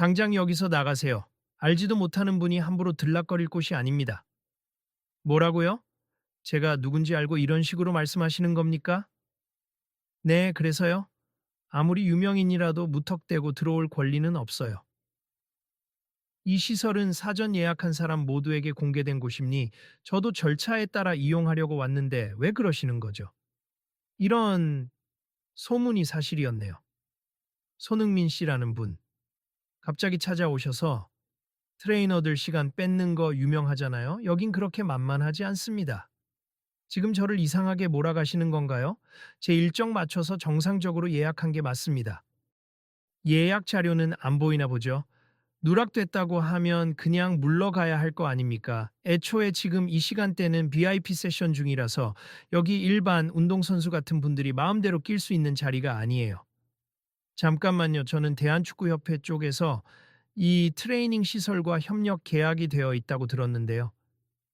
당장 여기서 나가세요. 알지도 못하는 분이 함부로 들락거릴 곳이 아닙니다. 뭐라고요? 제가 누군지 알고 이런 식으로 말씀하시는 겁니까? 네, 그래서요? 아무리 유명인이라도 무턱대고 들어올 권리는 없어요. 이 시설은 사전 예약한 사람 모두에게 공개된 곳이니 저도 절차에 따라 이용하려고 왔는데 왜 그러시는 거죠? 이런 소문이 사실이었네요. 손흥민 씨라는 분. 갑자기 찾아오셔서 트레이너들 시간 뺏는 거 유명하잖아요. 여긴 그렇게 만만하지 않습니다. 지금 저를 이상하게 몰아가시는 건가요? 제 일정 맞춰서 정상적으로 예약한 게 맞습니다. 예약 자료는 안 보이나 보죠? 누락됐다고 하면 그냥 물러가야 할 거 아닙니까? 애초에 지금 이 시간대는 VIP 세션 중이라서 여기 일반 운동선수 같은 분들이 마음대로 낄 수 있는 자리가 아니에요. 잠깐만요. 저는 대한축구협회 쪽에서 이 트레이닝 시설과 협력 계약이 되어 있다고 들었는데요.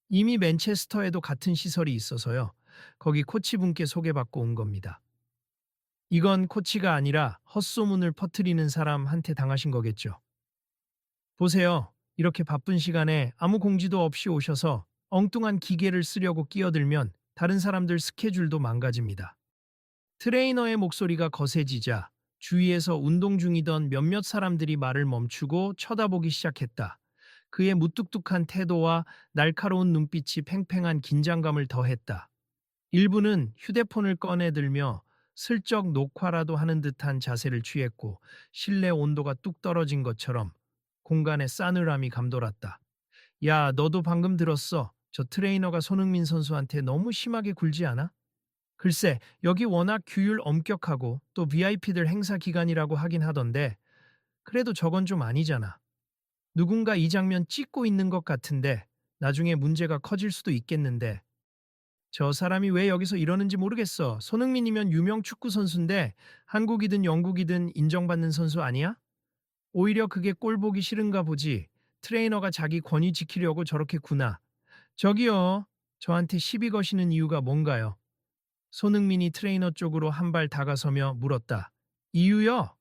이미 맨체스터에도 같은 시설이 있어서요. 거기 코치분께 소개받고 온 겁니다. 이건 코치가 아니라 헛소문을 퍼뜨리는 사람한테 당하신 거겠죠. 보세요. 이렇게 바쁜 시간에 아무 공지도 없이 오셔서 엉뚱한 기계를 쓰려고 끼어들면 다른 사람들 스케줄도 망가집니다. 트레이너의 목소리가 거세지자 주위에서 운동 중이던 몇몇 사람들이 말을 멈추고 쳐다보기 시작했다. 그의 무뚝뚝한 태도와 날카로운 눈빛이 팽팽한 긴장감을 더했다. 일부는 휴대폰을 꺼내들며 슬쩍 녹화라도 하는 듯한 자세를 취했고 실내 온도가 뚝 떨어진 것처럼 공간에 싸늘함이 감돌았다. 야, 너도 방금 들었어. 저 트레이너가 손흥민 선수한테 너무 심하게 굴지 않아? 글쎄, 여기 워낙 규율 엄격하고 또 VIP들 행사 기간이라고 하긴 하던데 그래도 저건 좀 아니잖아. 누군가 이 장면 찍고 있는 것 같은데 나중에 문제가 커질 수도 있겠는데 저 사람이 왜 여기서 이러는지 모르겠어. 손흥민이면 유명 축구 선수인데 한국이든 영국이든 인정받는 선수 아니야? 오히려 그게 꼴 보기 싫은가 보지. 트레이너가 자기 권위 지키려고 저렇게 구나. 저기요. 저한테 시비 거시는 이유가 뭔가요? 손흥민이 트레이너 쪽으로 한 발 다가서며 물었다. 이유요?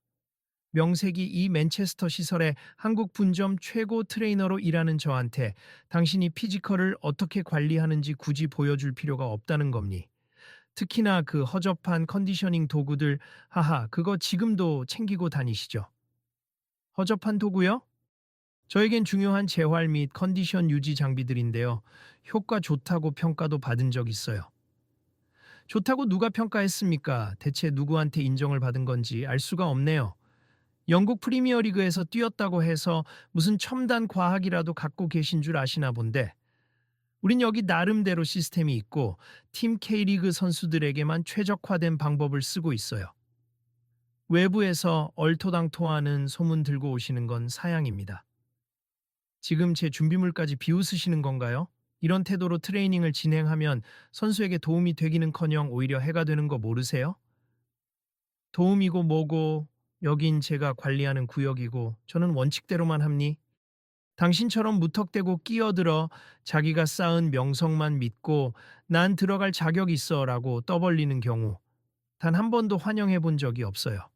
명색이 이 맨체스터 시설의 한국 분점 최고 트레이너로 일하는 저한테 당신이 피지컬을 어떻게 관리하는지 굳이 보여줄 필요가 없다는 겁니. 특히나 그 허접한 컨디셔닝 도구들, 하하, 그거 지금도 챙기고 다니시죠? 허접한 도구요? 저에겐 중요한 재활 및 컨디션 유지 장비들인데요. 효과 좋다고 평가도 받은 적 있어요. 좋다고 누가 평가했습니까? 대체 누구한테 인정을 받은 건지 알 수가 없네요. 영국 프리미어리그에서 뛰었다고 해서 무슨 첨단 과학이라도 갖고 계신 줄 아시나 본데 우린 여기 나름대로 시스템이 있고 팀 K리그 선수들에게만 최적화된 방법을 쓰고 있어요. 외부에서 얼토당토하는 소문 들고 오시는 건 사양입니다. 지금 제 준비물까지 비웃으시는 건가요? 이런 태도로 트레이닝을 진행하면 선수에게 도움이 되기는커녕 오히려 해가 되는 거 모르세요? 도움이고 뭐고 여긴 제가 관리하는 구역이고 저는 원칙대로만 합니. 당신처럼 무턱대고 끼어들어 자기가 쌓은 명성만 믿고 난 들어갈 자격 있어라고 떠벌리는 경우 단 한 번도 환영해 본 적이 없어요.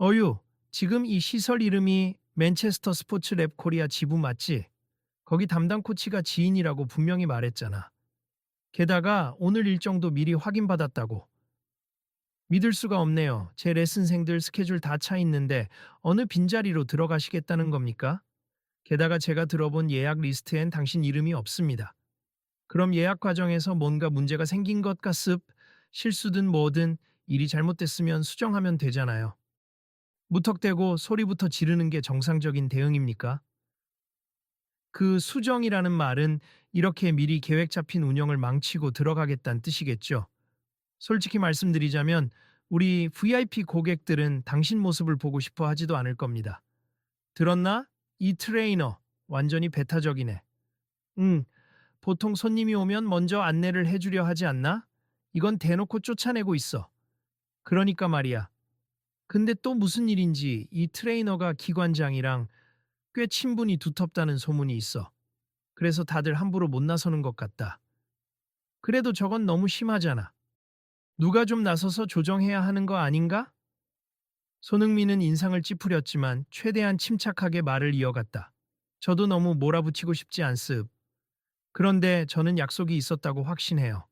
어유, 지금 이 시설 이름이 맨체스터 스포츠 랩 코리아 지부 맞지? 거기 담당 코치가 지인이라고 분명히 말했잖아. 게다가 오늘 일정도 미리 확인받았다고. 믿을 수가 없네요. 제 레슨생들 스케줄 다 차 있는데 어느 빈자리로 들어가시겠다는 겁니까? 게다가 제가 들어본 예약 리스트엔 당신 이름이 없습니다. 그럼 예약 과정에서 뭔가 문제가 생긴 것 같습? 실수든 뭐든 일이 잘못됐으면 수정하면 되잖아요. 무턱대고 소리부터 지르는 게 정상적인 대응입니까? 그 수정이라는 말은 이렇게 미리 계획 잡힌 운영을 망치고 들어가겠다는 뜻이겠죠. 솔직히 말씀드리자면 우리 VIP 고객들은 당신 모습을 보고 싶어 하지도 않을 겁니다. 들었나? 이 트레이너 완전히 배타적이네. 응, 보통 손님이 오면 먼저 안내를 해주려 하지 않나? 이건 대놓고 쫓아내고 있어. 그러니까 말이야. 근데 또 무슨 일인지 이 트레이너가 기관장이랑 꽤 친분이 두텁다는 소문이 있어. 그래서 다들 함부로 못 나서는 것 같다. 그래도 저건 너무 심하잖아. 누가 좀 나서서 조정해야 하는 거 아닌가? 손흥민은 인상을 찌푸렸지만 최대한 침착하게 말을 이어갔다. 저도 너무 몰아붙이고 싶지 않습. 그런데 저는 약속이 있었다고 확신해요.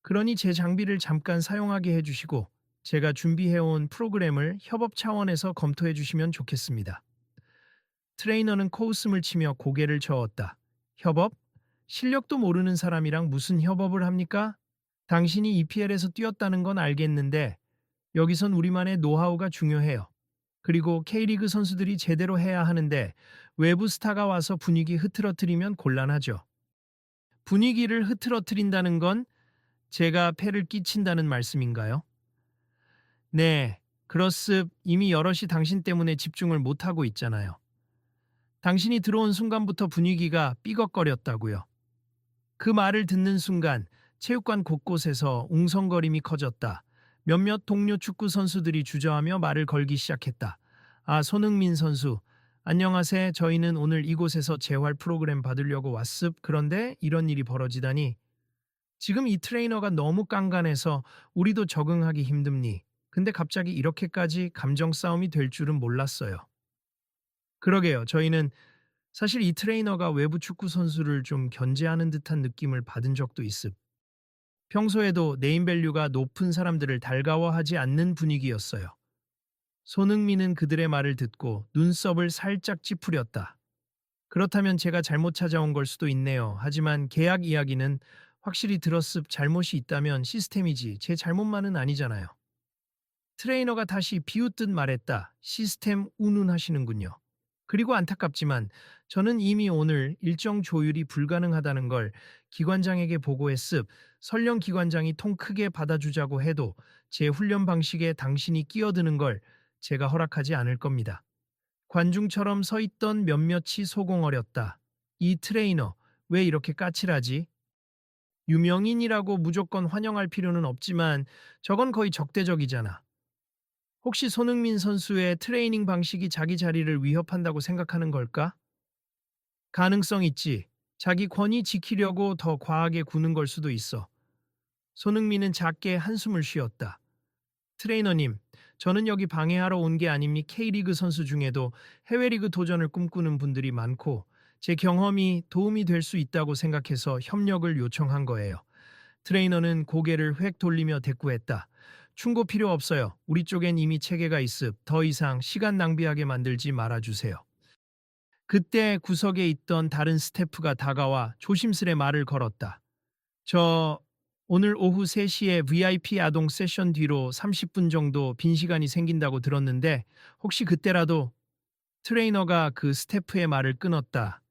그러니 제 장비를 잠깐 사용하게 해주시고 제가 준비해온 프로그램을 협업 차원에서 검토해 주시면 좋겠습니다. 트레이너는 코웃음을 치며 고개를 저었다. 협업? 실력도 모르는 사람이랑 무슨 협업을 합니까? 당신이 EPL에서 뛰었다는 건 알겠는데 여기선 우리만의 노하우가 중요해요. 그리고 K리그 선수들이 제대로 해야 하는데 외부 스타가 와서 분위기 흐트러뜨리면 곤란하죠. 분위기를 흐트러뜨린다는 건 제가 폐를 끼친다는 말씀인가요? 네, 그렇습. 이미 여럿이 당신 때문에 집중을 못하고 있잖아요. 당신이 들어온 순간부터 분위기가 삐걱거렸다고요. 그 말을 듣는 순간 체육관 곳곳에서 웅성거림이 커졌다. 몇몇 동료 축구 선수들이 주저하며 말을 걸기 시작했다. 아, 손흥민 선수. 안녕하세요. 저희는 오늘 이곳에서 재활 프로그램 받으려고 왔습. 그런데 이런 일이 벌어지다니. 지금 이 트레이너가 너무 깐깐해서 우리도 적응하기 힘듭니. 근데 갑자기 이렇게까지 감정 싸움이 될 줄은 몰랐어요. 그러게요. 저희는 사실 이 트레이너가 외부 축구 선수를 좀 견제하는 듯한 느낌을 받은 적도 있습. 평소에도 네임밸류가 높은 사람들을 달가워하지 않는 분위기였어요. 손흥민은 그들의 말을 듣고 눈썹을 살짝 찌푸렸다. 그렇다면 제가 잘못 찾아온 걸 수도 있네요. 하지만 계약 이야기는 확실히 들었습. 잘못이 있다면 시스템이지 제 잘못만은 아니잖아요. 트레이너가 다시 비웃듯 말했다. 시스템 운운하시는군요. 그리고 안타깝지만 저는 이미 오늘 일정 조율이 불가능하다는 걸 기관장에게 보고했습. 설령 기관장이 통 크게 받아주자고 해도 제 훈련 방식에 당신이 끼어드는 걸 제가 허락하지 않을 겁니다. 관중처럼 서 있던 몇몇이 소공어렸다. 이 트레이너 왜 이렇게 까칠하지? 유명인이라고 무조건 환영할 필요는 없지만 저건 거의 적대적이잖아. 혹시 손흥민 선수의 트레이닝 방식이 자기 자리를 위협한다고 생각하는 걸까? 가능성 있지. 자기 권위 지키려고 더 과하게 구는 걸 수도 있어. 손흥민은 작게 한숨을 쉬었다. 트레이너님, 저는 여기 방해하러 온 게 아닙니. K리그 선수 중에도 해외리그 도전을 꿈꾸는 분들이 많고 제 경험이 도움이 될 수 있다고 생각해서 협력을 요청한 거예요. 트레이너는 고개를 획 돌리며 대꾸했다. 충고 필요 없어요. 우리 쪽엔 이미 체계가 있습. 더 이상 시간 낭비하게 만들지 말아주세요. 그때 구석에 있던 다른 스태프가 다가와 조심스레 말을 걸었다. 저 오늘 오후 3시에 VIP 아동 세션 뒤로 30분 정도 빈 시간이 생긴다고 들었는데 혹시 그때라도 트레이너가 그 스태프의 말을 끊었다.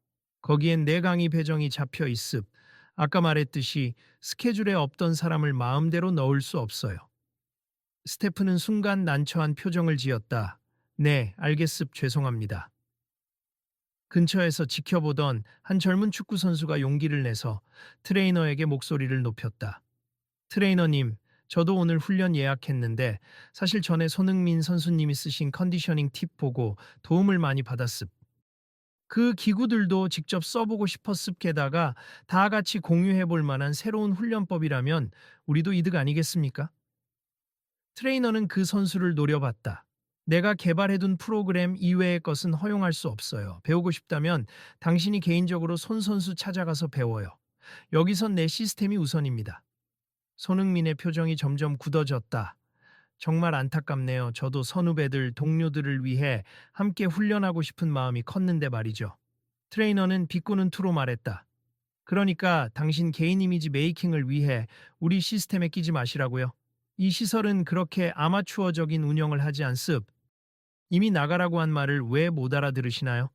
거기엔 내 강의 배정이 잡혀 있습. 아까 말했듯이 스케줄에 없던 사람을 마음대로 넣을 수 없어요. 스태프는 순간 난처한 표정을 지었다. 네, 알겠습. 죄송합니다. 근처에서 지켜보던 한 젊은 축구 선수가 용기를 내서 트레이너에게 목소리를 높였다. 트레이너님, 저도 오늘 훈련 예약했는데 사실 전에 손흥민 선수님이 쓰신 컨디셔닝 팁 보고 도움을 많이 받았습. 그 기구들도 직접 써보고 싶었습. 게다가 다 같이 공유해 볼 만한 새로운 훈련법이라면 우리도 이득 아니겠습니까? 트레이너는 그 선수를 노려봤다. 내가 개발해둔 프로그램 이외의 것은 허용할 수 없어요. 배우고 싶다면 당신이 개인적으로 손 선수 찾아가서 배워요. 여기선 내 시스템이 우선입니다. 손흥민의 표정이 점점 굳어졌다. 정말 안타깝네요. 저도 선후배들, 동료들을 위해 함께 훈련하고 싶은 마음이 컸는데 말이죠. 트레이너는 비꼬는 투로 말했다. 그러니까 당신 개인 이미지 메이킹을 위해 우리 시스템에 끼지 마시라고요. 이 시설은 그렇게 아마추어적인 운영을 하지 않습. 이미 나가라고 한 말을 왜 못 알아들으시나요?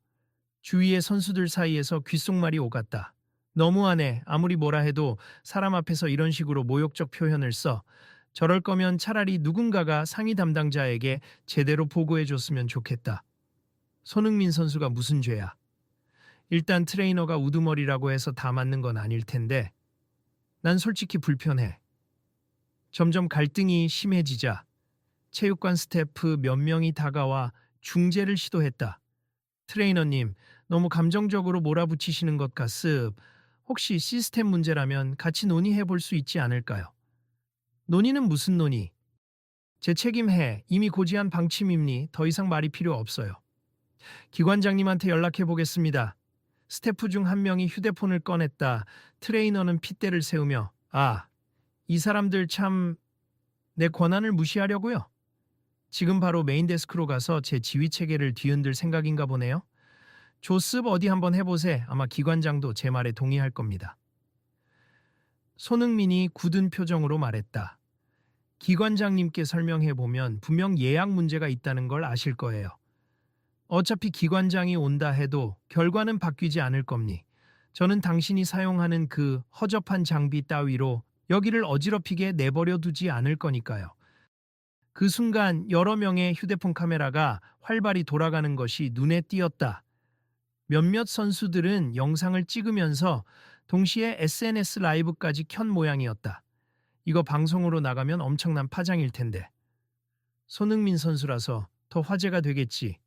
주위의 선수들 사이에서 귓속말이 오갔다. 너무하네. 아무리 뭐라 해도 사람 앞에서 이런 식으로 모욕적 표현을 써. 저럴 거면 차라리 누군가가 상위 담당자에게 제대로 보고해 줬으면 좋겠다. 손흥민 선수가 무슨 죄야? 일단 트레이너가 우두머리라고 해서 다 맞는 건 아닐 텐데 난 솔직히 불편해. 점점 갈등이 심해지자 체육관 스태프 몇 명이 다가와 중재를 시도했다. 트레이너님, 너무 감정적으로 몰아붙이시는 것 같습. 혹시 시스템 문제라면 같이 논의해 볼 수 있지 않을까요? 논의는 무슨 논의? 제 책임해. 이미 고지한 방침이니 더 이상 말이 필요 없어요. 기관장님한테 연락해 보겠습니다. 스태프 중 한 명이 휴대폰을 꺼냈다. 트레이너는 핏대를 세우며 아, 이 사람들 참 내 권한을 무시하려고요. 지금 바로 메인 데스크로 가서 제 지휘 체계를 뒤흔들 생각인가 보네요. 조습 어디 한번 해보세. 아마 기관장도 제 말에 동의할 겁니다. 손흥민이 굳은 표정으로 말했다. 기관장님께 설명해보면 분명 예약 문제가 있다는 걸 아실 거예요. 어차피 기관장이 온다 해도 결과는 바뀌지 않을 겁니. 저는 당신이 사용하는 그 허접한 장비 따위로 여기를 어지럽히게 내버려 두지 않을 거니까요. 그 순간 여러 명의 휴대폰 카메라가 활발히 돌아가는 것이 눈에 띄었다. 몇몇 선수들은 영상을 찍으면서 동시에 SNS 라이브까지 켠 모양이었다. 이거 방송으로 나가면 엄청난 파장일 텐데. 손흥민 선수라서 더 화제가 되겠지.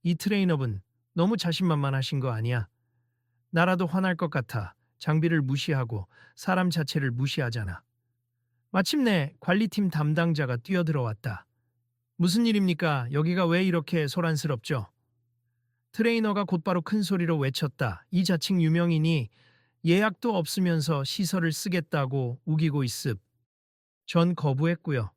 이 트레이너분 너무 자신만만하신 거 아니야? 나라도 화날 것 같아. 장비를 무시하고 사람 자체를 무시하잖아. 마침내 관리팀 담당자가 뛰어들어왔다. 무슨 일입니까? 여기가 왜 이렇게 소란스럽죠? 트레이너가 곧바로 큰 소리로 외쳤다. 이 자칭 유명인이 예약도 없으면서 시설을 쓰겠다고 우기고 있습. 전 거부했고요.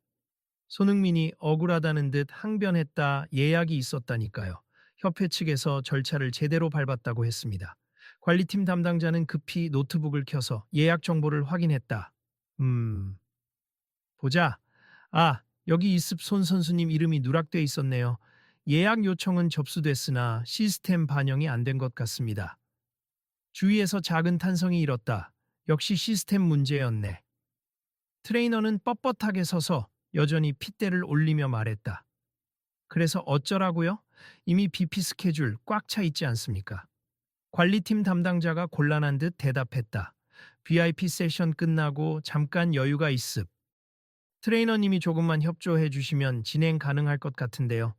손흥민이 억울하다는 듯 항변했다. 예약이 있었다니까요. 협회 측에서 절차를 제대로 밟았다고 했습니다. 관리팀 담당자는 급히 노트북을 켜서 예약 정보를 확인했다. 보자. 아, 여기 이습 손 선수님 이름이 누락돼 있었네요. 예약 요청은 접수됐으나 시스템 반영이 안 된 것 같습니다. 주위에서 작은 탄성이 일었다. 역시 시스템 문제였네. 트레이너는 뻣뻣하게 서서 여전히 핏대를 올리며 말했다. 그래서 어쩌라고요? 이미 BP 스케줄 꽉 차 있지 않습니까? 관리팀 담당자가 곤란한 듯 대답했다. VIP 세션 끝나고 잠깐 여유가 있습. 트레이너님이 조금만 협조해 주시면 진행 가능할 것 같은데요.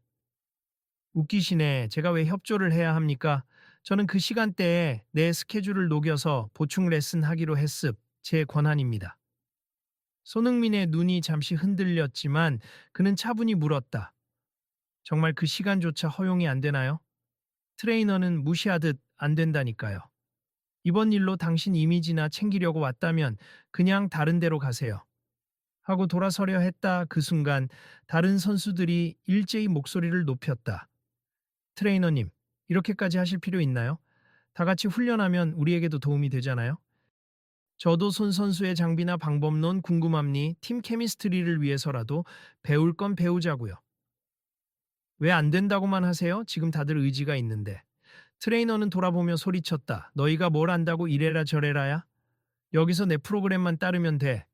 웃기시네. 제가 왜 협조를 해야 합니까? 저는 그 시간대에 내 스케줄을 녹여서 보충 레슨 하기로 했습. 제 권한입니다. 손흥민의 눈이 잠시 흔들렸지만 그는 차분히 물었다. 정말 그 시간조차 허용이 안 되나요? 트레이너는 무시하듯 안 된다니까요. 이번 일로 당신 이미지나 챙기려고 왔다면 그냥 다른 데로 가세요. 하고 돌아서려 했다. 그 순간 다른 선수들이 일제히 목소리를 높였다. 트레이너님, 이렇게까지 하실 필요 있나요? 다 같이 훈련하면 우리에게도 도움이 되잖아요. 저도 손 선수의 장비나 방법론 궁금합니. 팀 케미스트리를 위해서라도 배울 건 배우자고요. 왜 안 된다고만 하세요? 지금 다들 의지가 있는데. 트레이너는 돌아보며 소리쳤다. 너희가 뭘 안다고 이래라 저래라야? 여기서 내 프로그램만 따르면 돼.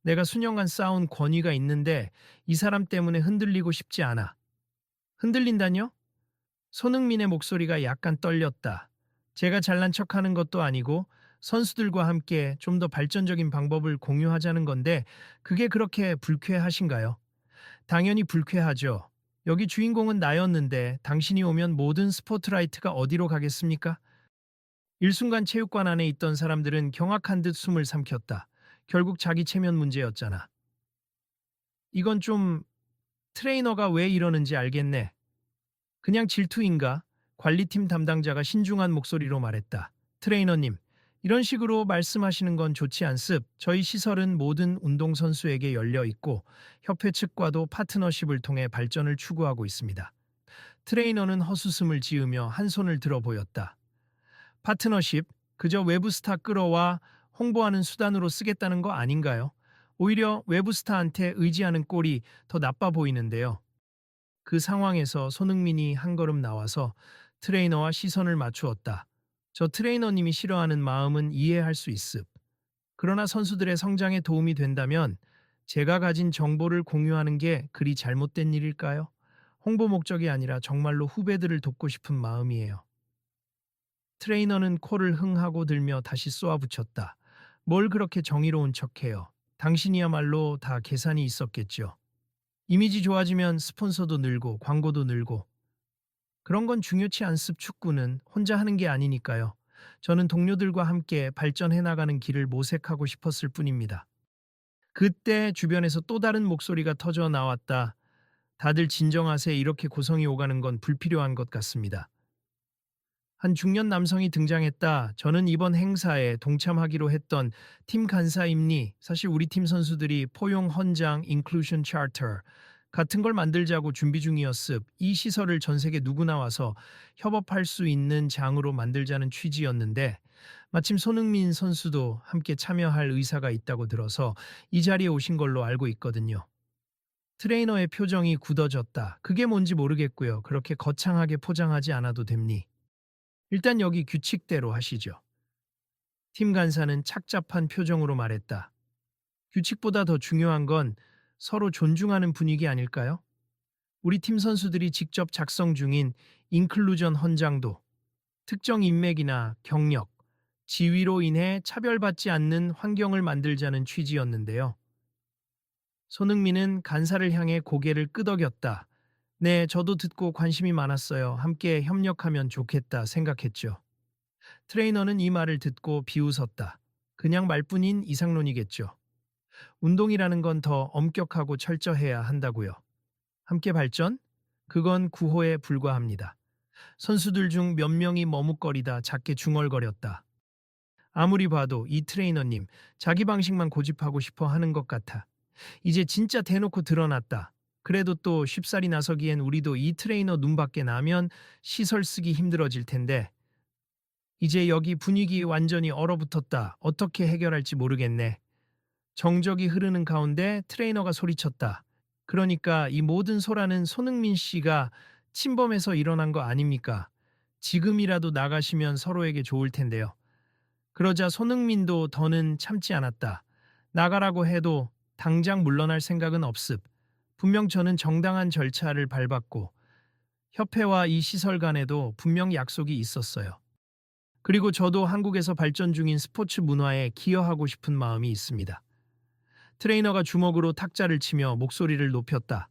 내가 수년간 쌓은 권위가 있는데 이 사람 때문에 흔들리고 싶지 않아. 흔들린다뇨? 손흥민의 목소리가 약간 떨렸다. 제가 잘난 척하는 것도 아니고 선수들과 함께 좀 더 발전적인 방법을 공유하자는 건데 그게 그렇게 불쾌하신가요? 당연히 불쾌하죠. 여기 주인공은 나였는데 당신이 오면 모든 스포트라이트가 어디로 가겠습니까? 일순간 체육관 안에 있던 사람들은 경악한 듯 숨을 삼켰다. 결국 자기 체면 문제였잖아. 이건 좀 트레이너가 왜 이러는지 알겠네. 그냥 질투인가? 관리팀 담당자가 신중한 목소리로 말했다. 트레이너님, 이런 식으로 말씀하시는 건 좋지 않습. 저희 시설은 모든 운동선수에게 열려 있고 협회 측과도 파트너십을 통해 발전을 추구하고 있습니다. 트레이너는 헛웃음을 지으며 한 손을 들어 보였다. 파트너십, 그저 외부 스타 끌어와 홍보하는 수단으로 쓰겠다는 거 아닌가요? 오히려 외부 스타한테 의지하는 꼴이 더 나빠 보이는데요. 그 상황에서 손흥민이 한 걸음 나와서 트레이너와 시선을 맞추었다. 저 트레이너님이 싫어하는 마음은 이해할 수 있습. 그러나 선수들의 성장에 도움이 된다면 제가 가진 정보를 공유하는 게 그리 잘못된 일일까요? 홍보 목적이 아니라 정말로 후배들을 돕고 싶은 마음이에요. 트레이너는 코를 흥하고 들며 다시 쏘아붙였다. 뭘 그렇게 정의로운 척해요. 당신이야말로 다 계산이 있었겠죠. 이미지 좋아지면 스폰서도 늘고 광고도 늘고 그런 건 중요치 않습. 축구는 혼자 하는 게 아니니까요. 저는 동료들과 함께 발전해 나가는 길을 모색하고 싶었을 뿐입니다. 그때 주변에서 또 다른 목소리가 터져 나왔다. 다들 진정하세. 이렇게 고성이 오가는 건 불필요한 것 같습니다. 한 중년 남성이 등장했다. 저는 이번 행사에 동참하기로 했던 팀 간사입니. 사실 우리 팀 선수들이 포용 헌장, 인클루션 차터 같은 걸 만들자고 준비 중이었습. 이 시설을 전 세계 누구나 와서 협업할 수 있는 장으로 만들자는 취지였는데 마침 손흥민 선수도 함께 참여할 의사가 있다고 들어서 이 자리에 오신 걸로 알고 있거든요. 트레이너의 표정이 굳어졌다. 그게 뭔지 모르겠고요. 그렇게 거창하게 포장하지 않아도 됩니. 일단 여기 규칙대로 하시죠. 팀 간사는 착잡한 표정으로 말했다. 규칙보다 더 중요한 건 서로 존중하는 분위기 아닐까요? 우리 팀 선수들이 직접 작성 중인 인클루전 헌장도 특정 인맥이나 경력, 지위로 인해 차별받지 않는 환경을 만들자는 취지였는데요. 손흥민은 간사를 향해 고개를 끄덕였다. 네, 저도 듣고 관심이 많았어요. 함께 협력하면 좋겠다 생각했죠. 트레이너는 이 말을 듣고 비웃었다. 그냥 말뿐인 이상론이겠죠. 운동이라는 건 더 엄격하고 철저해야 한다고요. 함께 발전? 그건 구호에 불과합니다. 선수들 중 몇 명이 머뭇거리다 작게 중얼거렸다. 아무리 봐도 이 트레이너님 자기 방식만 고집하고 싶어 하는 것 같아. 이제 진짜 대놓고 드러났다. 그래도 또 쉽사리 나서기엔 우리도 이 트레이너 눈밖에 나면 시설 쓰기 힘들어질 텐데 이제 여기 분위기 완전히 얼어붙었다. 어떻게 해결할지 모르겠네. 정적이 흐르는 가운데 트레이너가 소리쳤다. 그러니까 이 모든 소란은 손흥민 씨가 침범해서 일어난 거 아닙니까? 지금이라도 나가시면 서로에게 좋을 텐데요. 그러자 손흥민도 더는 참지 않았다. 나가라고 해도 당장 물러날 생각은 없습. 분명 저는 정당한 절차를 밟았고 협회와 이 시설 간에도 분명 약속이 있었어요. 그리고 저도 한국에서 발전 중인 스포츠 문화에 기여하고 싶은 마음이 있습니다. 트레이너가 주먹으로 탁자를 치며 목소리를 높였다.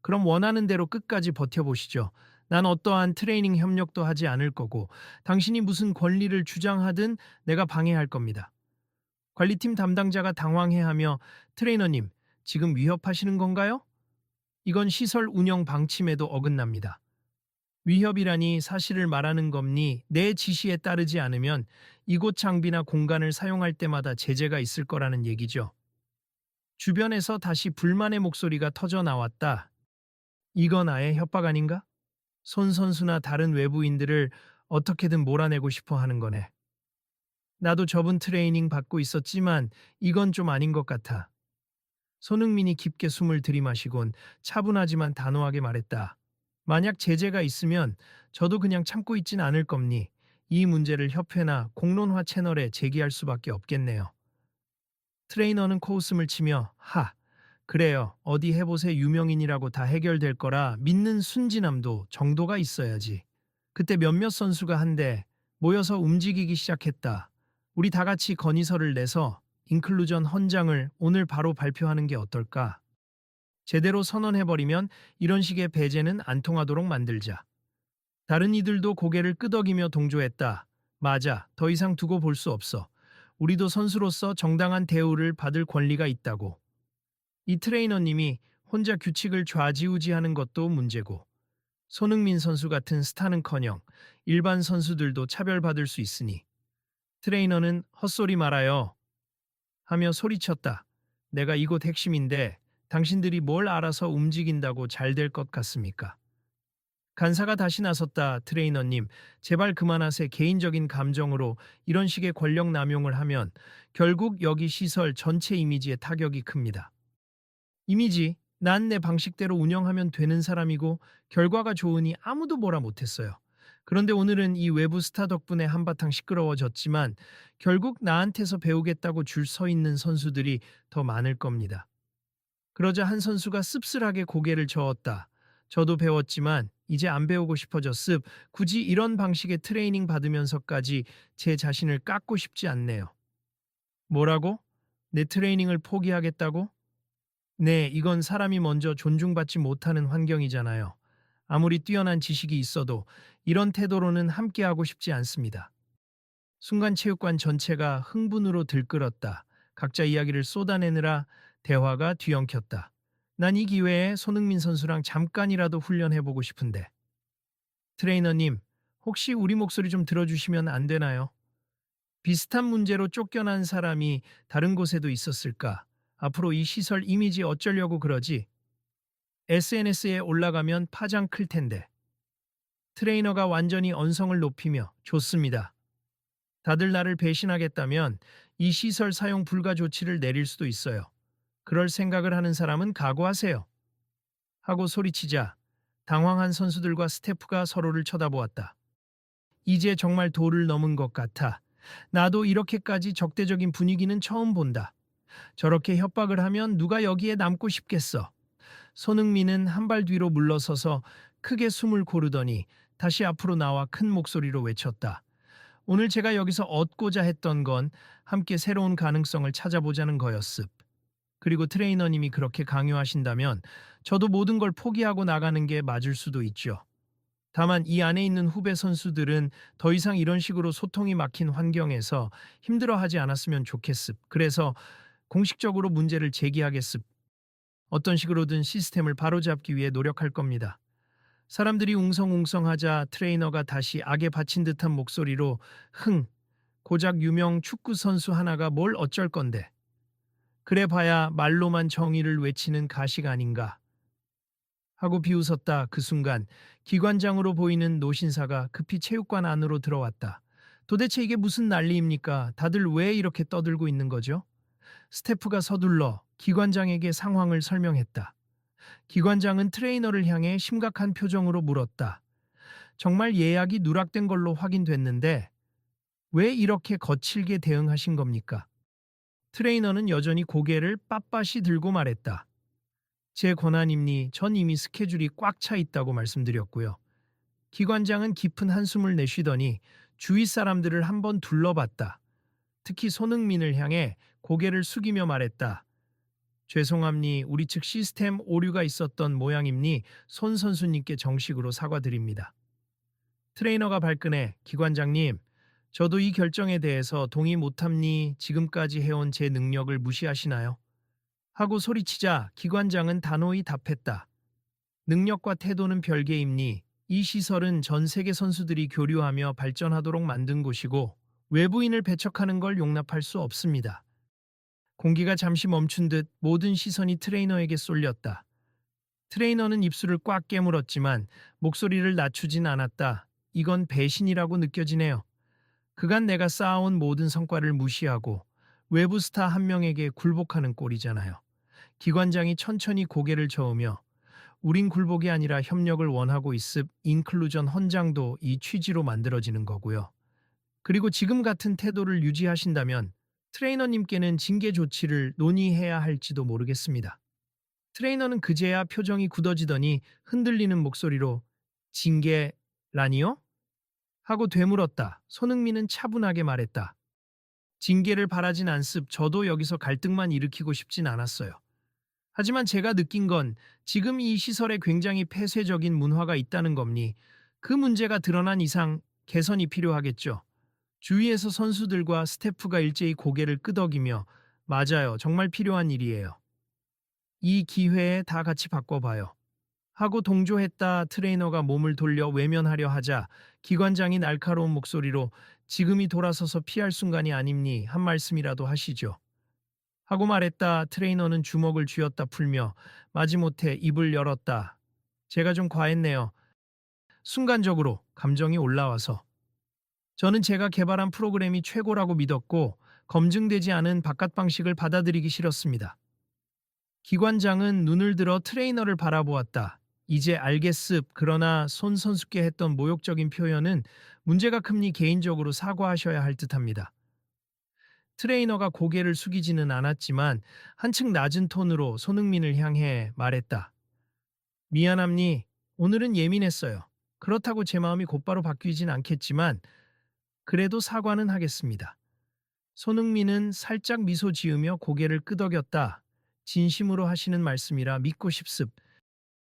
그럼 원하는 대로 끝까지 버텨보시죠. 난 어떠한 트레이닝 협력도 하지 않을 거고 당신이 무슨 권리를 주장하든 내가 방해할 겁니다. 관리팀 담당자가 당황해하며 트레이너님, 지금 위협하시는 건가요? 이건 시설 운영 방침에도 어긋납니다. 위협이라니 사실을 말하는 겁니. 내 지시에 따르지 않으면 이곳 장비나 공간을 사용할 때마다 제재가 있을 거라는 얘기죠. 주변에서 다시 불만의 목소리가 터져 나왔다. 이건 아예 협박 아닌가? 손 선수나 다른 외부인들을 어떻게든 몰아내고 싶어 하는 거네. 나도 저분 트레이닝 받고 있었지만 이건 좀 아닌 것 같아. 손흥민이 깊게 숨을 들이마시곤 차분하지만 단호하게 말했다. 만약 제재가 있으면 저도 그냥 참고 있진 않을 겁니. 이 문제를 협회나 공론화 채널에 제기할 수밖에 없겠네요. 트레이너는 코웃음을 치며 그래요. 어디 해보세 유명인이라고 다 해결될 거라 믿는 순진함도 정도가 있어야지. 그때 몇몇 선수가 한데 모여서 움직이기 시작했다. 우리 다 같이 건의서를 내서 인클루전 헌장을 오늘 바로 발표하는 게 어떨까? 제대로 선언해버리면 이런 식의 배제는 안 통하도록 만들자. 다른 이들도 고개를 끄덕이며 동조했다. 맞아. 더 이상 두고 볼 수 없어. 우리도 선수로서 정당한 대우를 받을 권리가 있다고. 이 트레이너님이 혼자 규칙을 좌지우지하는 것도 문제고 손흥민 선수 같은 스타는커녕 일반 선수들도 차별받을 수 있으니 트레이너는 헛소리 말아요 하며 소리쳤다. 내가 이곳 핵심인데 당신들이 뭘 알아서 움직인다고 잘 될 것 같습니까? 간사가 다시 나섰다. 트레이너님, 제발 그만하세. 개인적인 감정으로 이런 식의 권력 남용을 하면 결국 여기 시설 전체 이미지에 타격이 큽니다. 이미지, 난 내 방식대로 운영하면 되는 사람이고 결과가 좋으니 아무도 뭐라 못했어요. 그런데 오늘은 이 외부 스타 덕분에 한바탕 시끄러워졌지만 결국 나한테서 배우겠다고 줄 서 있는 선수들이 더 많을 겁니다. 그러자 한 선수가 씁쓸하게 고개를 저었다. 저도 배웠지만 이제 안 배우고 싶어졌습. 굳이 이런 방식의 트레이닝 받으면서까지 제 자신을 깎고 싶지 않네요. 뭐라고? 내 트레이닝을 포기하겠다고? 네, 이건 사람이 먼저 존중받지 못하는 환경이잖아요. 아무리 뛰어난 지식이 있어도 이런 태도로는 함께하고 싶지 않습니다. 순간 체육관 전체가 흥분으로 들끓었다. 각자 이야기를 쏟아내느라 대화가 뒤엉켰다. 난 이 기회에 손흥민 선수랑 잠깐이라도 훈련해보고 싶은데. 트레이너님, 혹시 우리 목소리 좀 들어주시면 안 되나요? 비슷한 문제로 쫓겨난 사람이 다른 곳에도 있었을까? 앞으로 이 시설 이미지 어쩌려고 그러지? SNS에 올라가면 파장 클 텐데. 트레이너가 완전히 언성을 높이며 좋습니다. 다들 나를 배신하겠다면 이 시설 사용 불가 조치를 내릴 수도 있어요. 그럴 생각을 하는 사람은 각오하세요. 하고 소리치자 당황한 선수들과 스태프가 서로를 쳐다보았다. 이제 정말 도를 넘은 것 같아. 나도 이렇게까지 적대적인 분위기는 처음 본다. 저렇게 협박을 하면 누가 여기에 남고 싶겠어. 손흥민은 한 발 뒤로 물러서서 크게 숨을 고르더니 다시 앞으로 나와 큰 목소리로 외쳤다. 오늘 제가 여기서 얻고자 했던 건 함께 새로운 가능성을 찾아보자는 거였습. 그리고 트레이너님이 그렇게 강요하신다면 저도 모든 걸 포기하고 나가는 게 맞을 수도 있죠. 다만 이 안에 있는 후배 선수들은 더 이상 이런 식으로 소통이 막힌 환경에서 힘들어하지 않았으면 좋겠습. 그래서 공식적으로 문제를 제기하겠습. 어떤 식으로든 시스템을 바로잡기 위해 노력할 겁니다. 사람들이 웅성웅성하자 트레이너가 다시 악에 바친 듯한 목소리로 고작 유명 축구 선수 하나가 뭘 어쩔 건데. 그래 봐야 말로만 정의를 외치는 가식 아닌가. 하고 비웃었다. 그 순간 기관장으로 보이는 노신사가 급히 체육관 안으로 들어왔다. 도대체 이게 무슨 난리입니까? 다들 왜 이렇게 떠들고 있는 거죠? 스태프가 서둘러 기관장에게 상황을 설명했다. 기관장은 트레이너를 향해 심각한 표정으로 물었다. 정말 예약이 누락된 걸로 확인됐는데 왜 이렇게 거칠게 대응하신 겁니까? 트레이너는 여전히 고개를 빳빳이 들고 말했다. 제 권한입니 전 이미 스케줄이 꽉 차 있다고 말씀드렸고요. 기관장은 깊은 한숨을 내쉬더니 주위 사람들을 한번 둘러봤다. 특히 손흥민을 향해 고개를 숙이며 말했다. 죄송합니 우리 측 시스템 오류가 있었던 모양입니 손 선수님께 정식으로 사과드립니다. 트레이너가 발끈해 기관장님 저도 이 결정에 대해서 동의 못합니 지금까지 해온 제 능력을 무시하시나요? 하고 소리치자 기관장은 단호히 답했다. 능력과 태도는 별개입니 이 시설은 전 세계 선수들이 교류하며 발전하도록 만든 곳이고 외부인을 배척하는 걸 용납할 수 없습니다. 공기가 잠시 멈춘 듯 모든 시선이 트레이너에게 쏠렸다. 트레이너는 입술을 꽉 깨물었지만 목소리를 낮추진 않았다. 이건 배신이라고 느껴지네요. 그간 내가 쌓아온 모든 성과를 무시하고 외부 스타 한 명에게 굴복하는 꼴이잖아요. 기관장이 천천히 고개를 저으며 우린 굴복이 아니라 협력을 원하고 있습 인클루전 헌장도 이 취지로 만들어지는 거고요. 그리고 지금 같은 태도를 유지하신다면 트레이너님께는 징계 조치를 논의해야 할지도 모르겠습니다. 트레이너는 그제야 표정이 굳어지더니 흔들리는 목소리로 징계라니요? 하고 되물었다. 손흥민은 차분하게 말했다. 징계를 바라진 않습. 저도 여기서 갈등만 일으키고 싶진 않았어요. 하지만 제가 느낀 건 지금 이 시설에 굉장히 폐쇄적인 문화가 있다는 겁니. 그 문제가 드러난 이상 개선이 필요하겠죠. 주위에서 선수들과 스태프가 일제히 고개를 끄덕이며 맞아요. 정말 필요한 일이에요. 이 기회에 다 같이 바꿔봐요. 하고 동조했다. 트레이너가 몸을 돌려 외면하려 하자 기관장이 날카로운 목소리로 지금이 돌아서서 피할 순간이 아닙니 한 말씀이라도 하시죠. 하고 말했다. 트레이너는 주먹을 쥐었다 풀며 마지못해 입을 열었다. 제가 좀 과했네요. 순간적으로 감정이 올라와서. 저는 제가 개발한 프로그램이 최고라고 믿었고 검증되지 않은 바깥 방식을 받아들이기 싫었습니다. 기관장은 눈을 들어 트레이너를 바라보았다. 이제 알겠습. 그러나 손 선수께 했던 모욕적인 표현은 문제가 큽니 개인적으로 사과하셔야 할 듯합니다. 트레이너가 고개를 숙이지는 않았지만 한층 낮은 톤으로 손흥민을 향해 말했다. 미안합니. 오늘은 예민했어요. 그렇다고 제 마음이 곧바로 바뀌진 않겠지만 그래도 사과는 하겠습니다. 손흥민은 살짝 미소 지으며 고개를 끄덕였다. 진심으로 하시는 말씀이라 믿고 싶습.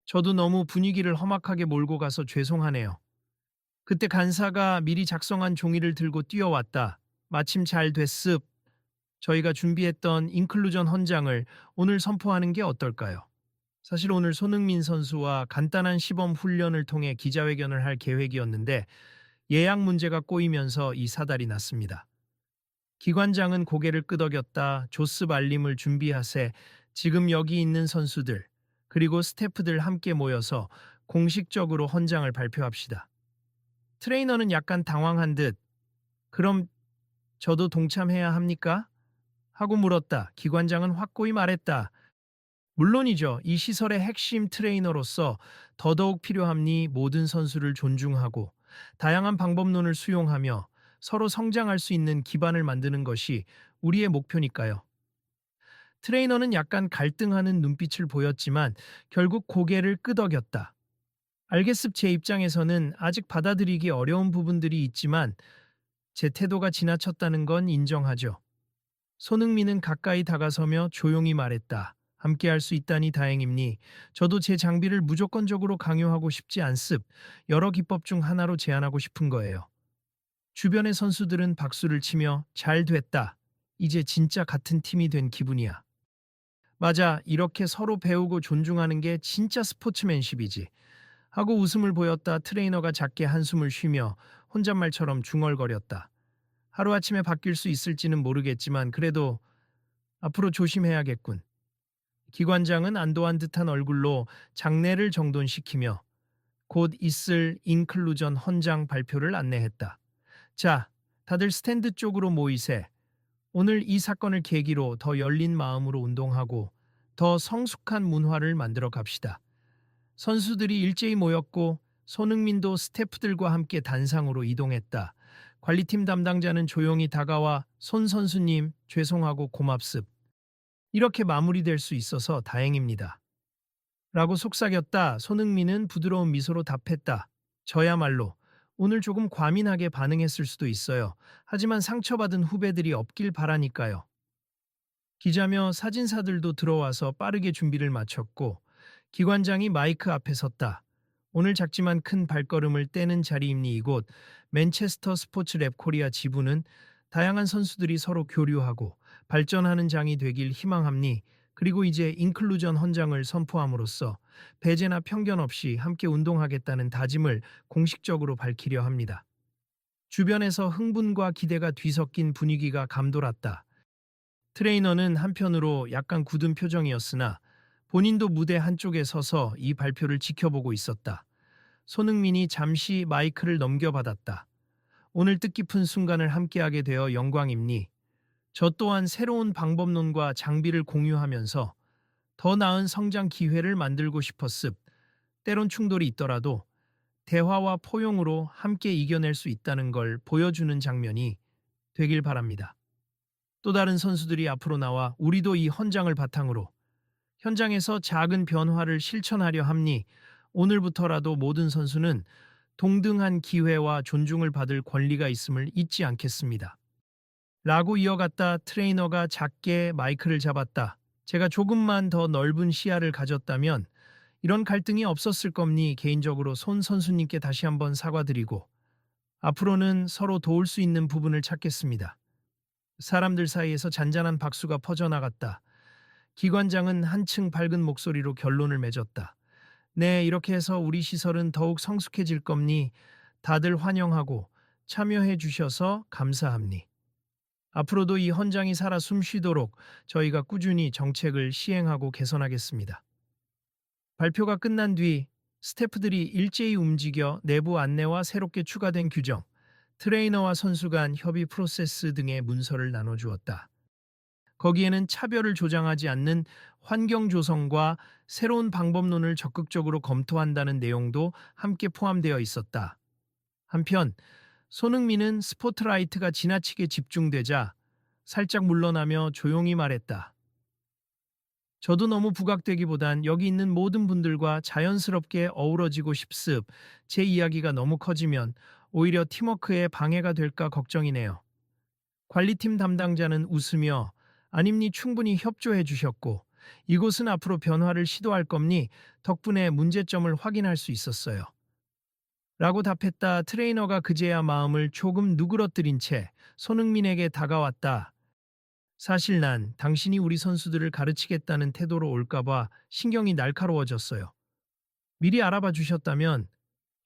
저도 너무 분위기를 험악하게 몰고 가서 죄송하네요. 그때 간사가 미리 작성한 종이를 들고 뛰어왔다. 마침 잘 됐습. 저희가 준비했던 인클루전 헌장을 오늘 선포하는 게 어떨까요? 사실 오늘 손흥민 선수와 간단한 시범 훈련을 통해 기자회견을 할 계획이었는데 예약 문제가 꼬이면서 이 사달이 났습니다. 기관장은 고개를 끄덕였다. 조스 알림을 준비하세. 지금 여기 있는 선수들 그리고 스태프들 함께 모여서 공식적으로 헌장을 발표합시다. 트레이너는 약간 당황한 듯 그럼 저도 동참해야 합니까? 하고 물었다. 기관장은 확고히 말했다. 물론이죠. 이 시설의 핵심 트레이너로서 더더욱 필요함니 모든 선수를 존중하고 다양한 방법론을 수용하며 서로 성장할 수 있는 기반을 만드는 것이 우리의 목표니까요. 트레이너는 약간 갈등하는 눈빛을 보였지만 결국 고개를 끄덕였다. 알겠습 제 입장에서는 아직 받아들이기 어려운 부분들이 있지만 제 태도가 지나쳤다는 건 인정하죠. 손흥민은 가까이 다가서며 조용히 말했다. 함께 할 수 있다니 다행입니. 저도 제 장비를 무조건적으로 강요하고 싶지 않습. 여러 기법 중 하나로 제안하고 싶은 거예요. 주변의 선수들은 박수를 치며 잘 됐다. 이제 진짜 같은 팀이 된 기분이야. 맞아, 이렇게 서로 배우고 존중하는 게 진짜 스포츠맨십이지. 하고 웃음을 보였다. 트레이너가 작게 한숨을 쉬며 혼잣말처럼 중얼거렸다. 하루아침에 바뀔 수 있을지는 모르겠지만 그래도 앞으로 조심해야겠군. 기관장은 안도한 듯한 얼굴로 장례를 정돈시키며 곧 있을 인클루전 헌장 발표를 안내했다. 자, 다들 스탠드 쪽으로 모이세. 오늘 이 사건을 계기로 더 열린 마음으로 운동하고 더 성숙한 문화를 만들어 갑시다. 선수들이 일제히 모였고 손흥민도 스태프들과 함께 단상으로 이동했다. 관리팀 담당자는 조용히 다가와 손 선수님 죄송하고 고맙습. 이렇게 마무리될 수 있어서 다행입니다. 라고 속삭였다. 손흥민은 부드러운 미소로 답했다. 저야말로 오늘 조금 과민하게 반응했을 수도 있어요. 하지만 상처받은 후배들이 없길 바라니까요. 기자며 사진사들도 들어와서 빠르게 준비를 마쳤고 기관장이 마이크 앞에 섰다. 오늘 작지만 큰 발걸음을 떼는 자리임니 이곳 맨체스터 스포츠 랩 코리아 지부는 다양한 선수들이 서로 교류하고 발전하는 장이 되길 희망합니. 그리고 이제 인클루전 헌장을 선포함으로써 배제나 편견 없이 함께 운동하겠다는 다짐을 공식적으로 밝히려 합니다. 주변에서 흥분과 기대가 뒤섞인 분위기가 감돌았다. 트레이너는 한편으로 약간 굳은 표정이었으나 본인도 무대 한쪽에 서서 이 발표를 지켜보고 있었다. 손흥민이 잠시 마이크를 넘겨받았다. 오늘 뜻깊은 순간을 함께하게 되어 영광입니. 저 또한 새로운 방법론과 장비를 공유하면서 더 나은 성장 기회를 만들고 싶었습. 때론 충돌이 있더라도 대화와 포용으로 함께 이겨낼 수 있다는 걸 보여주는 장면이 되길 바랍니다. 또 다른 선수들이 앞으로 나와 우리도 이 헌장을 바탕으로 현장에서 작은 변화를 실천하려 함니 오늘부터라도 모든 선수는 동등한 기회와 존중을 받을 권리가 있음을 잊지 않겠습니다. 라고 이어갔다. 트레이너가 작게 마이크를 잡았다. 제가 조금만 더 넓은 시야를 가졌다면 이런 갈등이 없었을 겁니. 개인적으로 손 선수님께 다시 한번 사과드리고 앞으로는 서로 도울 수 있는 부분을 찾겠습니다. 사람들 사이에서 잔잔한 박수가 퍼져나갔다. 기관장은 한층 밝은 목소리로 결론을 맺었다. 네, 이렇게 해서 우리 시설은 더욱 성숙해질 겁니. 다들 환영하고 참여해 주셔서 감사합니. 앞으로도 이 헌장이 살아 숨쉬도록 저희가 꾸준히 정책을 시행하고 개선하겠습니다. 발표가 끝난 뒤 스태프들이 일제히 움직여 내부 안내와 새롭게 추가된 규정, 트레이너와 선수 간 협의 프로세스 등의 문서를 나눠주었다. 거기에는 차별을 조장하지 않는 환경 조성과 새로운 방법론을 적극적으로 검토한다는 내용도 함께 포함되어 있었다. 한편 손흥민은 스포트라이트가 지나치게 집중되자 살짝 물러나며 조용히 말했다. 저도 너무 부각되기보단 여기 있는 모든 분들과 자연스럽게 어우러지고 싶습. 제 이야기가 너무 커지면 오히려 팀워크에 방해가 될까 걱정이네요. 관리팀 담당자는 웃으며 아님니 충분히 협조해 주셨고 이곳은 앞으로 변화를 시도할 겁니 덕분에 문제점을 확인할 수 있었어요. 라고 답했다. 트레이너가 그제야 마음을 조금 누그러뜨린 채 손흥민에게 다가왔다. 사실 난 당신이 우리 선수들을 가르치겠다는 태도로 올까봐 신경이 날카로워졌어요. 미리 알아봐 주셨다면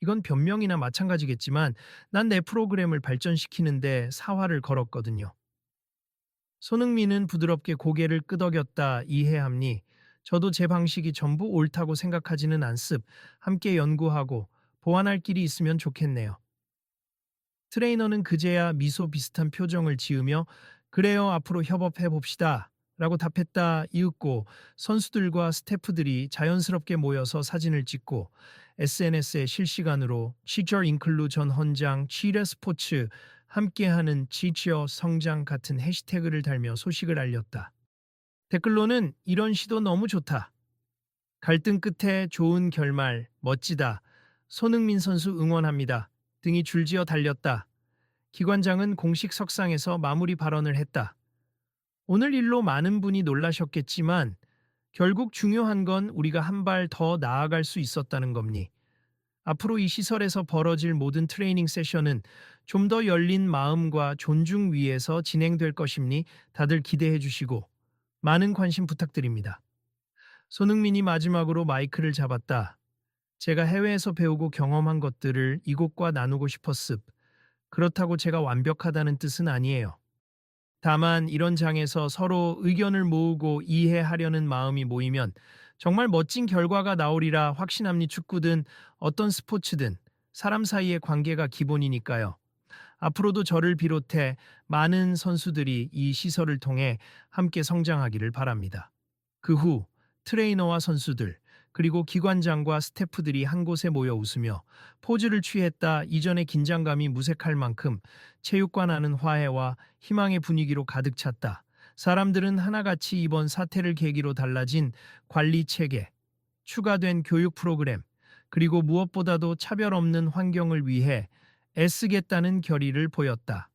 이건 변명이나 마찬가지겠지만 난 내 프로그램을 발전시키는데 사활을 걸었거든요. 손흥민은 부드럽게 고개를 끄덕였다. 이해합니? 저도 제 방식이 전부 옳다고 생각하지는 않습. 함께 연구하고 보완할 길이 있으면 좋겠네요. 트레이너는 그제야 미소 비슷한 표정을 지으며 그래요, 앞으로 협업해 봅시다. 라고 답했다. 이윽고 선수들과 스태프들이 자연스럽게 모여서 사진을 찍고 SNS에 실시간으로 치저 인클루 전 헌장 치레 스포츠 함께하는 치치어 성장 같은 해시태그를 달며 소식을 알렸다. 댓글로는 이런 시도 너무 좋다. 갈등 끝에 좋은 결말, 멋지다. 손흥민 선수 응원합니다. 등이 줄지어 달렸다. 기관장은 공식 석상에서 마무리 발언을 했다. 오늘 일로 많은 분이 놀라셨겠지만 결국 중요한 건 우리가 한 발 더 나아갈 수 있었다는 겁니. 앞으로 이 시설에서 벌어질 모든 트레이닝 세션은 좀 더 열린 마음과 존중 위에서 진행될 것임니 다들 기대해 주시고 많은 관심 부탁드립니다. 손흥민이 마지막으로 마이크를 잡았다. 제가 해외에서 배우고 경험한 것들을 이곳과 나누고 싶었습. 그렇다고 제가 완벽하다는 뜻은 아니에요. 다만 이런 장에서 서로 의견을 모으고 이해하려는 마음이 모이면 정말 멋진 결과가 나오리라 확신합니. 축구든 어떤 스포츠든 사람 사이의 관계가 기본이니까요. 앞으로도 저를 비롯해 많은 선수들이 이 시설을 통해 함께 성장하기를 바랍니다. 그 후 트레이너와 선수들 그리고 기관장과 스태프들이 한 곳에 모여 웃으며 포즈를 취했다. 이전의 긴장감이 무색할 만큼 체육관 안은 화해와 희망의 분위기로 가득 찼다. 사람들은 하나같이 이번 사태를 계기로 달라진 관리 체계, 추가된 교육 프로그램, 그리고 무엇보다도 차별 없는 환경을 위해 애쓰겠다는 결의를 보였다.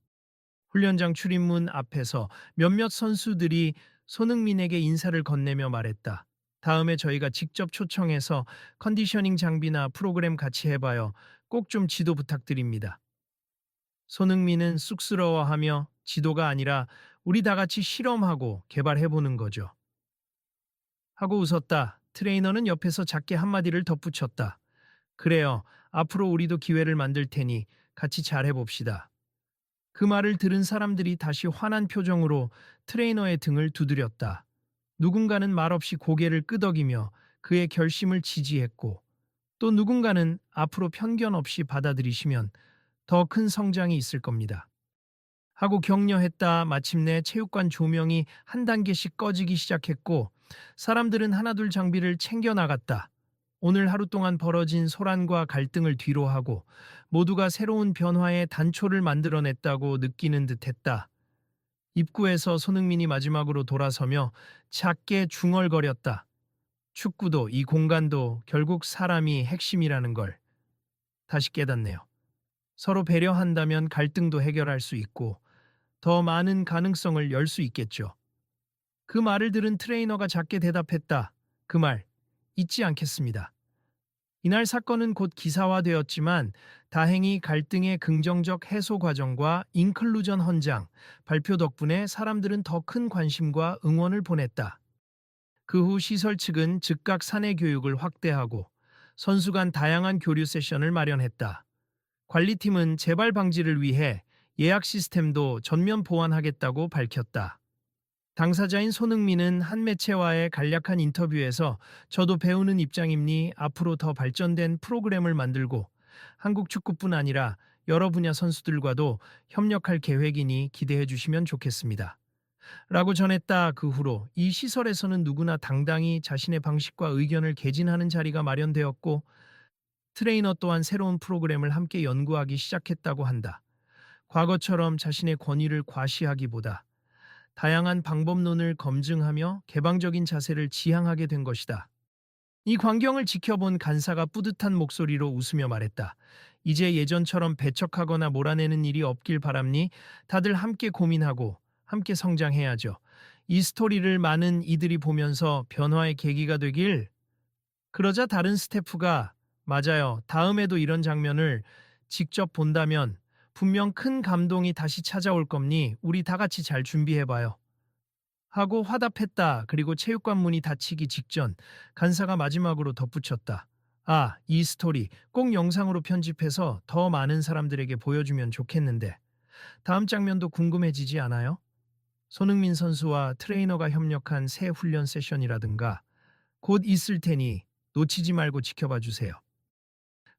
훈련장 출입문 앞에서 몇몇 선수들이 손흥민에게 인사를 건네며 말했다. 다음에 저희가 직접 초청해서 컨디셔닝 장비나 프로그램 같이 해봐요. 꼭 좀 지도 부탁드립니다. 손흥민은 쑥스러워하며 지도가 아니라 우리 다 같이 실험하고 개발해보는 거죠. 하고 웃었다. 트레이너는 옆에서 작게 한마디를 덧붙였다. 그래요. 앞으로 우리도 기회를 만들 테니 같이 잘 해봅시다. 그 말을 들은 사람들이 다시 환한 표정으로 트레이너의 등을 두드렸다. 누군가는 말없이 고개를 끄덕이며 그의 결심을 지지했고 또 누군가는 앞으로 편견 없이 받아들이시면 더 큰 성장이 있을 겁니다. 하고 격려했다. 마침내 체육관 조명이 한 단계씩 꺼지기 시작했고 사람들은 하나둘 장비를 챙겨 나갔다. 오늘 하루 동안 벌어진 소란과 갈등을 뒤로하고 모두가 새로운 변화의 단초를 만들어냈다고 느끼는 듯했다. 입구에서 손흥민이 마지막으로 돌아서며 작게 중얼거렸다. 축구도 이 공간도 결국 사람이 핵심이라는 걸 다시 깨닫네요. 서로 배려한다면 갈등도 해결할 수 있고 더 많은 가능성을 열 수 있겠죠. 그 말을 들은 트레이너가 작게 대답했다. 그 말 잊지 않겠습니다. 이날 사건은 곧 기사화되었지만 다행히 갈등의 긍정적 해소 과정과 인클루전 헌장 발표 덕분에 사람들은 더 큰 관심과 응원을 보냈다. 그 후 시설 측은 즉각 사내 교육을 확대하고 선수 간 다양한 교류 세션을 마련했다. 관리팀은 재발 방지를 위해 예약 시스템도 전면 보완하겠다고 밝혔다. 당사자인 손흥민은 한 매체와의 간략한 인터뷰에서 저도 배우는 입장입니 앞으로 더 발전된 프로그램을 만들고 한국 축구뿐 아니라 여러 분야 선수들과도 협력할 계획이니 기대해 주시면 좋겠습니다. 라고 전했다. 그 후로 이 시설에서는 누구나 당당히 자신의 방식과 의견을 개진하는 자리가 마련되었고 트레이너 또한 새로운 프로그램을 함께 연구하기 시작했다고 한다. 과거처럼 자신의 권위를 과시하기보다 다양한 방법론을 검증하며 개방적인 자세를 지향하게 된 것이다. 이 광경을 지켜본 간사가 뿌듯한 목소리로 웃으며 말했다. 이제 예전처럼 배척하거나 몰아내는 일이 없길 바랍니. 다들 함께 고민하고 함께 성장해야죠. 이 스토리를 많은 이들이 보면서 변화의 계기가 되길. 그러자 다른 스태프가 맞아요. 다음에도 이런 장면을 직접 본다면 분명 큰 감동이 다시 찾아올 겁니. 우리 다 같이 잘 준비해봐요. 하고 화답했다. 그리고 체육관 문이 닫히기 직전 간사가 마지막으로 덧붙였다. 아, 이 스토리 꼭 영상으로 편집해서 더 많은 사람들에게 보여주면 좋겠는데. 다음 장면도 궁금해지지 않아요? 손흥민 선수와 트레이너가 협력한 새 훈련 세션이라든가 곧 있을 테니 놓치지 말고 지켜봐 주세요.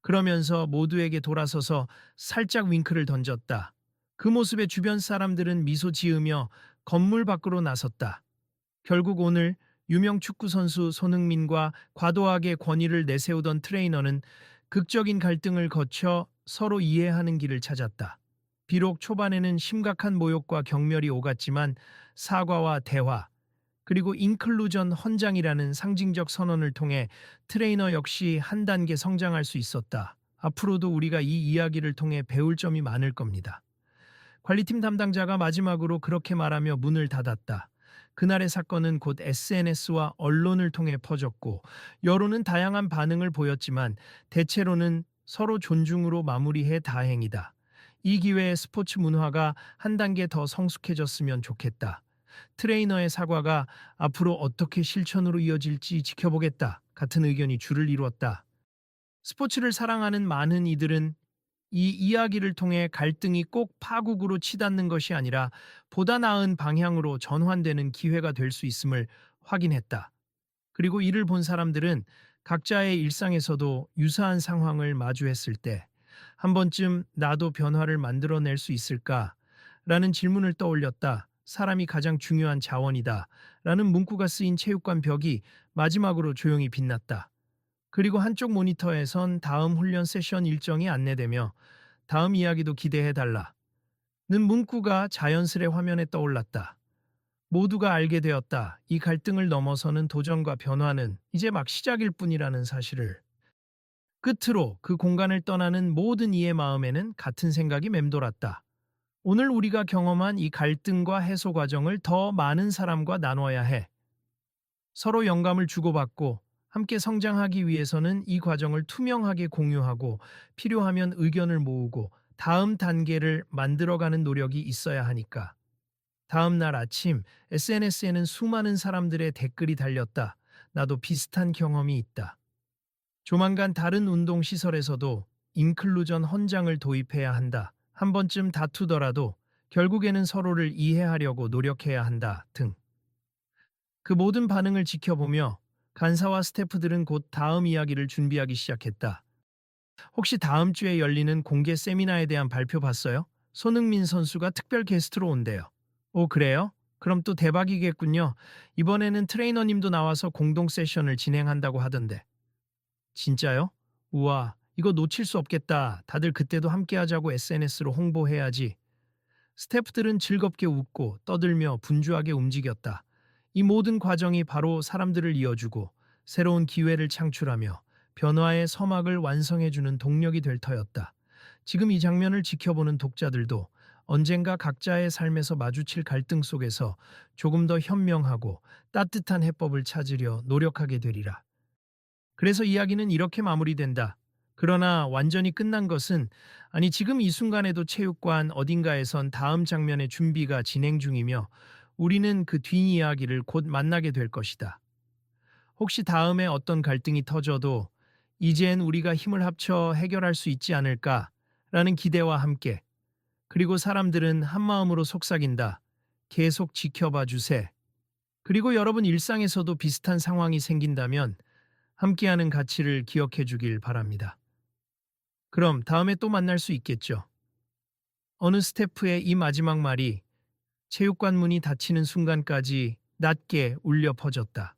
그러면서 모두에게 돌아서서 살짝 윙크를 던졌다. 그 모습에 주변 사람들은 미소 지으며 건물 밖으로 나섰다. 결국 오늘 유명 축구 선수 손흥민과 과도하게 권위를 내세우던 트레이너는 극적인 갈등을 거쳐 서로 이해하는 길을 찾았다. 비록 초반에는 심각한 모욕과 경멸이 오갔지만 사과와 대화, 그리고 인클루전 헌장이라는 상징적 선언을 통해 트레이너 역시 한 단계 성장할 수 있었다. 앞으로도 우리가 이 이야기를 통해 배울 점이 많을 겁니다. 관리팀 담당자가 마지막으로 그렇게 말하며 문을 닫았다. 그날의 사건은 곧 SNS와 언론을 통해 퍼졌고 여론은 다양한 반응을 보였지만 대체로는 서로 존중으로 마무리해 다행이다. 이 기회에 스포츠 문화가 한 단계 더 성숙해졌으면 좋겠다. 트레이너의 사과가 앞으로 어떻게 실천으로 이어질지 지켜보겠다. 같은 의견이 줄을 이루었다. 스포츠를 사랑하는 많은 이들은 이 이야기를 통해 갈등이 꼭 파국으로 치닫는 것이 아니라 보다 나은 방향으로 전환되는 기회가 될 수 있음을 확인했다. 그리고 이를 본 사람들은 각자의 일상에서도 유사한 상황을 마주했을 때 한 번쯤 나도 변화를 만들어낼 수 있을까? 라는 질문을 떠올렸다. 사람이 가장 중요한 자원이다. 라는 문구가 쓰인 체육관 벽이 마지막으로 조용히 빛났다. 그리고 한쪽 모니터에선 다음 훈련 세션 일정이 안내되며 다음 이야기도 기대해달라. 는 문구가 자연스레 화면에 떠올랐다. 모두가 알게 되었다. 이 갈등을 넘어서는 도전과 변화는 이제 막 시작일 뿐이라는 사실을. 끝으로 그 공간을 떠나는 모든 이의 마음에는 같은 생각이 맴돌았다. 오늘 우리가 경험한 이 갈등과 해소 과정을 더 많은 사람과 나눠야 해. 서로 영감을 주고받고 함께 성장하기 위해서는 이 과정을 투명하게 공유하고 필요하면 의견을 모으고 다음 단계를 만들어가는 노력이 있어야 하니까. 다음 날 아침 SNS에는 수많은 사람들의 댓글이 달렸다. 나도 비슷한 경험이 있다. 조만간 다른 운동시설에서도 인클루전 헌장을 도입해야 한다. 한 번쯤 다투더라도 결국에는 서로를 이해하려고 노력해야 한다. 등. 그 모든 반응을 지켜보며 간사와 스태프들은 곧 다음 이야기를 준비하기 시작했다. 혹시 다음 주에 열리는 공개 세미나에 대한 발표 봤어요? 손흥민 선수가 특별 게스트로 온대요. 오, 그래요? 그럼 또 대박이겠군요. 이번에는 트레이너님도 나와서 공동 세션을 진행한다고 하던데. 진짜요? 우와, 이거 놓칠 수 없겠다. 다들 그때도 함께 하자고 SNS로 홍보해야지. 스태프들은 즐겁게 웃고 떠들며 분주하게 움직였다. 이 모든 과정이 바로 사람들을 이어주고 새로운 기회를 창출하며 변화의 서막을 완성해주는 동력이 될 터였다. 지금 이 장면을 지켜보는 독자들도 언젠가 각자의 삶에서 마주칠 갈등 속에서 조금 더 현명하고 따뜻한 해법을 찾으려 노력하게 되리라. 그래서 이야기는 이렇게 마무리된다. 그러나 완전히 끝난 것은 아니 지금 이 순간에도 체육관 어딘가에선 다음 장면의 준비가 진행 중이며 우리는 그 뒷이야기를 곧 만나게 될 것이다. 혹시 다음에 어떤 갈등이 터져도 이젠 우리가 힘을 합쳐 해결할 수 있지 않을까라는 기대와 함께 그리고 사람들은 한마음으로 속삭인다. 계속 지켜봐 주세. 그리고 여러분 일상에서도 비슷한 상황이 생긴다면 함께하는 가치를 기억해 주길 바랍니다. 그럼 다음에 또 만날 수 있겠죠. 어느 스태프의 이 마지막 말이 체육관 문이 닫히는 순간까지 낮게 울려 퍼졌다.